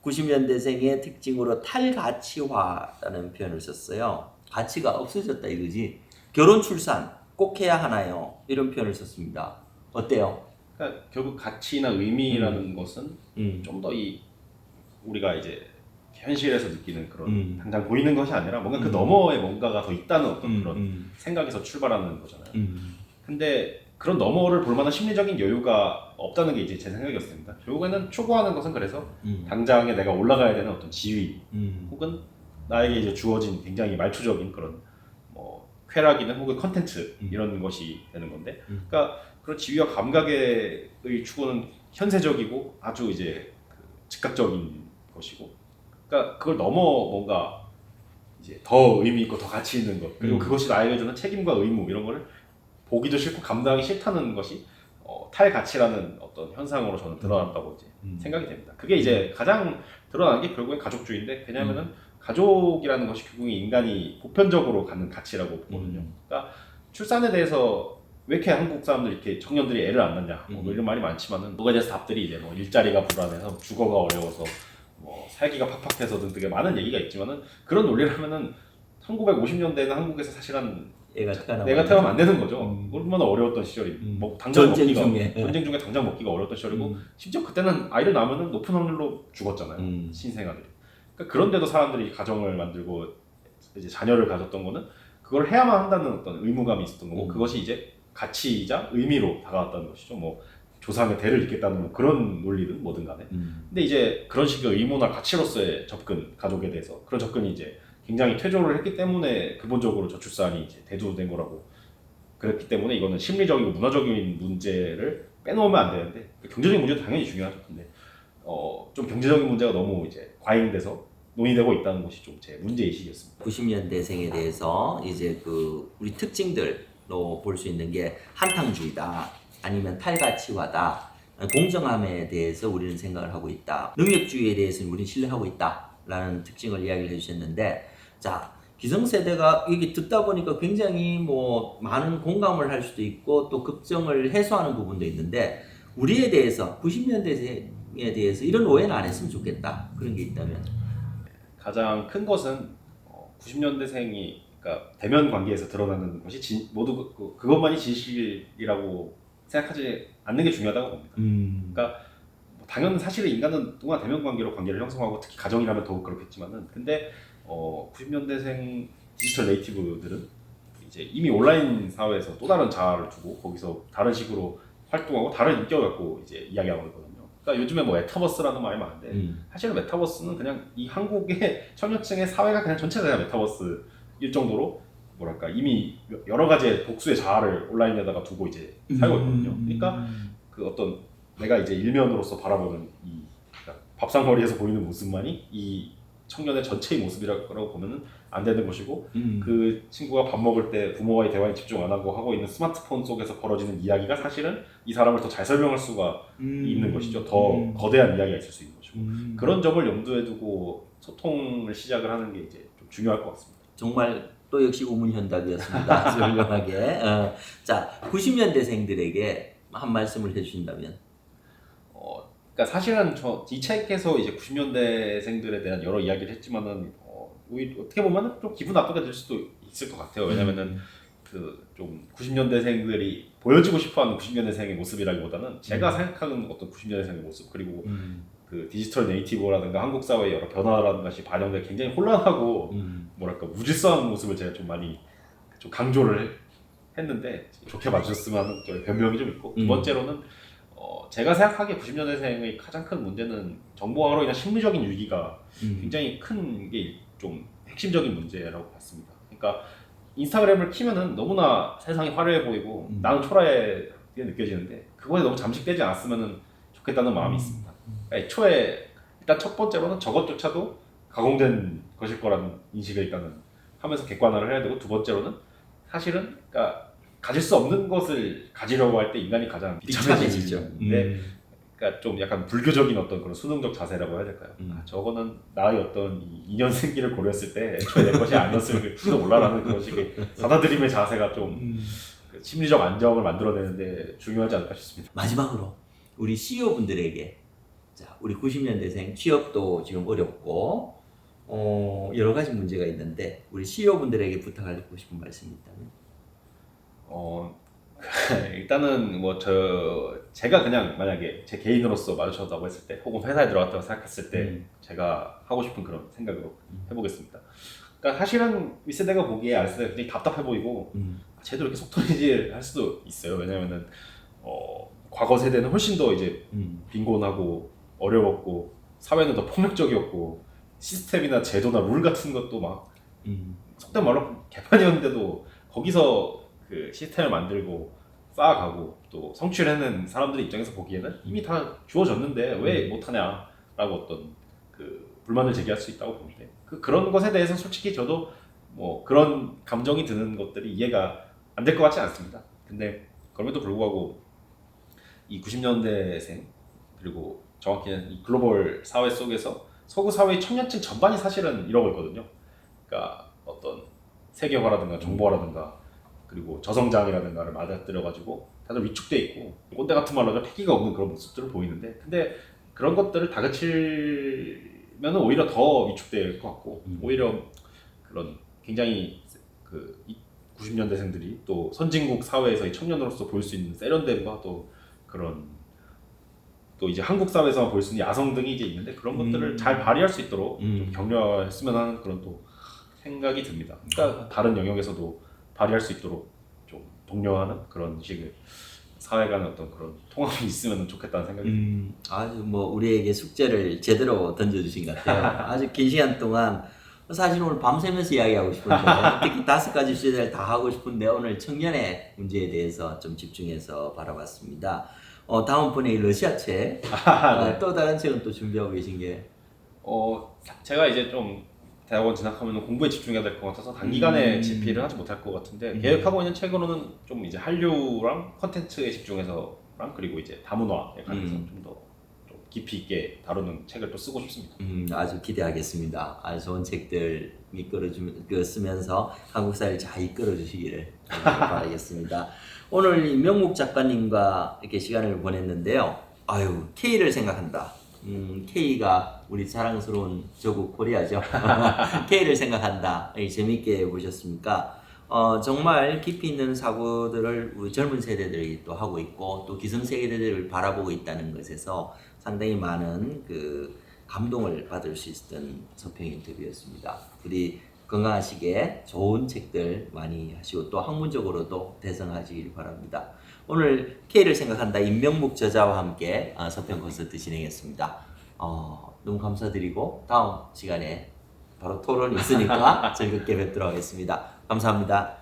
90년대생의 특징으로 탈가치화라는 표현을 썼어요. 가치가 없어졌다 이거지. 결혼 출산 꼭 해야 하나요? 이런 표현을 썼습니다. 어때요? 그러니까 결국 가치나 의미라는 것은 좀 더 우리가 이제 현실에서 느끼는 그런 당장 보이는 것이 아니라 뭔가 그 너머에 뭔가가 더 있다는 어떤 그런 생각에서 출발하는 거잖아요. 근데 그런 너머를 볼 만한 심리적인 여유가 없다는 게 이제 제 생각이었습니다. 결국에는 추구하는 것은 그래서 당장에 내가 올라가야 되는 어떤 지위 혹은 나에게 이제 주어진 굉장히 말초적인 그런 뭐 쾌락이든 혹은 컨텐츠 이런 것이 되는 건데, 그러니까 그런 지위와 감각의 추구는 현세적이고 아주 이제 그 즉각적인 것이고, 그러니까 그걸 넘어 뭔가 이제 더 의미 있고 더 가치 있는 것, 그리고 그것이 나에게 주는 책임과 의무 이런 거를 보기도 싫고 감당하기 싫다는 것이 탈가치라는 어떤 현상으로 저는 드러났다고 이제 생각이 됩니다. 그게 이제 가장 드러난 게 결국엔 가족주의인데, 왜냐하면은 가족이라는 것이 결국에 인간이 보편적으로 갖는 가치라고 보거든요. 그러니까 출산에 대해서 왜 이렇게 한국 사람들 이렇게 청년들이 애를 안 낳냐 뭐 이런 말이 많지만은 그거에 대해서 답들이 이제 뭐 일자리가 불안해서 주거가 어려워서 뭐 살기가 팍팍해서 등 되게 많은 얘기가 있지만은, 그런 논리라면은 1950년대에는 한국에서 사실은 애가 태어나면 안 되는 거죠. 얼마나 어려웠던 시절이. 뭐 당장 전쟁 중에 당장 먹기가 어려웠던 시절이고, 심지어 그때는 아이를 낳으면은 높은 확률로 죽었잖아요. 신생아들이. 그러니까 그런데도 사람들이 가정을 만들고 이제 자녀를 가졌던 거는 그걸 해야만 한다는 어떤 의무감이 있었던 거고, 그것이 이제 가치이자 의미로 다가왔다는 것이죠. 뭐 조상의 대를 잇겠다는 그런 논리든 뭐든 간에. 근데 이제 그런 식의 의무나 가치로서의 접근, 가족에 대해서 그런 접근이 이제 굉장히 퇴조를 했기 때문에 근본적으로 저출산이 이제 대두된 거라고. 그랬기 때문에 이거는 심리적이고 문화적인 문제를 빼놓으면 안 되는데, 경제적인 문제도 당연히 중요하죠. 근데 좀 경제적인 문제가 너무 이제 과잉돼서 논의되고 있다는 것이 좀 제 문제의식이었습니다. 90년대생에 대해서 이제 그 우리 특징들로 볼 수 있는 게 한탕주의다, 아니면 탈가치화다, 공정함에 대해서 우리는 생각을 하고 있다, 능력주의에 대해서는 우리는 신뢰하고 있다라는 특징을 이야기를 해주셨는데, 자, 기성세대가 이게 듣다 보니까 굉장히 뭐 많은 공감을 할 수도 있고 또 걱정을 해소하는 부분도 있는데, 우리에 대해서 90년대생에 대해서 이런 오해는 안 했으면 좋겠다, 그런 게 있다면. 가장 큰 것은 90년대생이 그러니까 대면 관계에서 드러나는 것이 모두 그것만이 진실이라고 생각하지 않는 게 중요하다고 봅니다. 그러니까 당연 사실은 인간은 동안 대면 관계로 관계를 형성하고, 특히 가정이라면 더욱 그렇겠지만은, 근데 90년대생 디지털 네이티브들은 이제 이미 온라인 사회에서 또 다른 자아를 두고 거기서 다른 식으로 활동하고 다른 인격을 갖고 이제 이야기하고 있거든요. 그러니까 요즘에 뭐 메타버스라는 말이 많은데, 사실은 메타버스는 그냥 이 한국의 청년층의 사회가 그냥 전체가 그냥 메타버스일 정도로 뭐랄까 이미 여러 가지의 복수의 자아를 온라인에다가 두고 이제 살고 있거든요. 그러니까 그 어떤 내가 이제 일면으로서 바라보는 이 그러니까 밥상머리에서 보이는 모습만이 이 청년의 전체의 모습이라고 보면은 안 되는 것이고, 그 친구가 밥 먹을 때 부모와의 대화에 집중 안 하고 있는 스마트폰 속에서 벌어지는 이야기가 사실은 이 사람을 더 잘 설명할 수가 있는 것이죠. 더 거대한 이야기가 있을 수 있는 것이고, 그런 점을 염두에 두고 소통을 시작을 하는 게 이제 좀 중요할 것 같습니다. 정말 또 역시 우문현답이었습니다. 훌륭하게. 자, 90년대생들에게 한 말씀을 해주신다면. 그러니까 사실은 이 책에서 이제 90년대생들에 대한 여러 이야기를 했지만은 어떻게 보면은 좀 기분 나쁘게 될 수도 있을 것 같아요. 왜냐면은 그 좀 90년대생들이 보여지고 싶어하는 90년대생의 모습이라기보다는 제가 생각하는 어떤 90년대생의 모습, 그리고 그 디지털 네이티브라든가 한국 사회의 여러 변화라는 것이 반영돼 굉장히 혼란하고 뭐랄까 무질서한 모습을 제가 좀 많이 좀 강조를 했는데, 좋게 봐주셨으면 하는 또 변명이 좀 있고, 두 번째로는 제가 생각하기에 90년대생의 가장 큰 문제는 정보화로 인한 심리적인 위기가 굉장히 큰 게 좀 핵심적인 문제라고 봤습니다. 그러니까 인스타그램을 키면은 너무나 세상이 화려해 보이고 나는 초라하게 느껴지는데, 그거에 너무 잠식되지 않았으면 좋겠다는 마음이 있습니다. 그러니까 애초에 일단 첫 번째로는 저것조차도 가공된 것일 거라는 인식을 일단은 하면서 객관화를 해야 되고, 두 번째로는 사실은 그러니까 가질 수 없는 것을 가지려고 할 때 인간이 가장 비참해지죠. 그러니까 좀 약간 불교적인 어떤 그런 수능적 자세라고 해야 될까요? 저거는 나의 어떤 인연생기를 고려했을 때 애초에 내 것이 아니었을지도 몰라라는 그런 식의 받아들임의 자세가 좀 심리적 안정을 만들어내는데 중요하지 않을까 싶습니다. 마지막으로 우리 CEO 분들에게 자, 우리 90년대생 취업도 지금 어렵고 여러 가지 문제가 있는데 우리 CEO분들에게 부탁하고 싶은 말씀이 있다면? 일단은 뭐 제가 그냥 만약에 제 개인으로서 마주쳤다고 했을 때 혹은 회사에 들어갔다고 생각했을 때 제가 하고 싶은 그런 생각으로 해보겠습니다. 그러니까 사실은 윗세대가 보기에 아랫세대가 굉장히 답답해 보이고 쟤도 이렇게 속터지질 할 수도 있어요. 왜냐면은 과거 세대는 훨씬 더 이제 빈곤하고 어려웠고 사회는 더 폭력적이었고 시스템이나 제도나 룰 같은 것도 막 속된 말로 개판이었는데도 거기서 그 시스템을 만들고 쌓아가고 또 성취해낸 사람들의 입장에서 보기에는 이미 다 주어졌는데 왜 못하냐라고 어떤 그 불만을 제기할 수 있다고 보는데 그런 것에 대해서 솔직히 저도 뭐 그런 감정이 드는 것들이 이해가 안 될 것 같지 않습니다. 근데 그럼에도 불구하고 이 90년대생 그리고 정확히는 이 글로벌 사회 속에서 서구 사회의 청년층 전반이 사실은 이러고 있거든요. 그러니까 어떤 세계화라든가 정보화라든가 그리고 저성장이라든가를 맞아들여가지고 다들 위축돼 있고 꼰대 같은 말로 하면 패기가 없는 그런 모습들을 보이는데 근데 그런 것들을 다그치면 오히려 더 위축될 것 같고 오히려 그런 굉장히 그 90년대생들이 또 선진국 사회에서 이 청년으로서 볼 수 있는 세련됨과 또 그런 또 이제 한국 사회에서만 볼 수 있는 야성 등이 이제 있는데 그런 것들을 잘 발휘할 수 있도록 좀 격려했으면 하는 그런 또 생각이 듭니다. 그러니까 다른 영역에서도 발휘할 수 있도록 좀 독려하는 그런 식의 사회 간의 어떤 그런 통합이 있으면 좋겠다는 생각이 듭니다. 아주 뭐 우리에게 숙제를 제대로 던져주신 것 같아요. 아주 긴 시간 동안 사실 오늘 밤새면서 이야기하고 싶은데 특히 5가지 주제를 다 하고 싶은데 오늘 청년의 문제에 대해서 좀 집중해서 바라봤습니다. 다음 분의 러시아 책, 네. 또 다른 책은 또 준비하고 계신 게? 제가 이제 좀 대학원 진학하면 공부에 집중해야 될 것 같아서 단기간에 집필을 하지 못할 것 같은데 계획하고 있는 책으로는 좀 이제 한류랑 컨텐츠에 집중해서랑 그리고 이제 다문화에 관해서 좀 더 좀 깊이 있게 다루는 책을 또 쓰고 싶습니다. 아주 기대하겠습니다. 아주 좋은 책들 쓰면서 한국 사회를 잘 이끌어 주시기를 바라겠습니다. 오늘 임명묵 작가님과 이렇게 시간을 보냈는데요. 아유, K를 생각한다. K가 우리 자랑스러운 저국 코리아죠. K를 생각한다. 재밌게 보셨습니까? 정말 깊이 있는 사고들을 우리 젊은 세대들이 또 하고 있고 또 기성세대들을 바라보고 있다는 것에서 상당히 많은 그 감동을 받을 수 있었던 서평 인터뷰였습니다. 부디 건강하시게 좋은 책들 많이 하시고 또 학문적으로도 대성하시길 바랍니다. 오늘 K를 생각한다 임명묵 저자와 함께 서평 콘서트 진행했습니다. 너무 감사드리고 다음 시간에 바로 토론이 있으니까 즐겁게 뵙도록 하겠습니다. 감사합니다.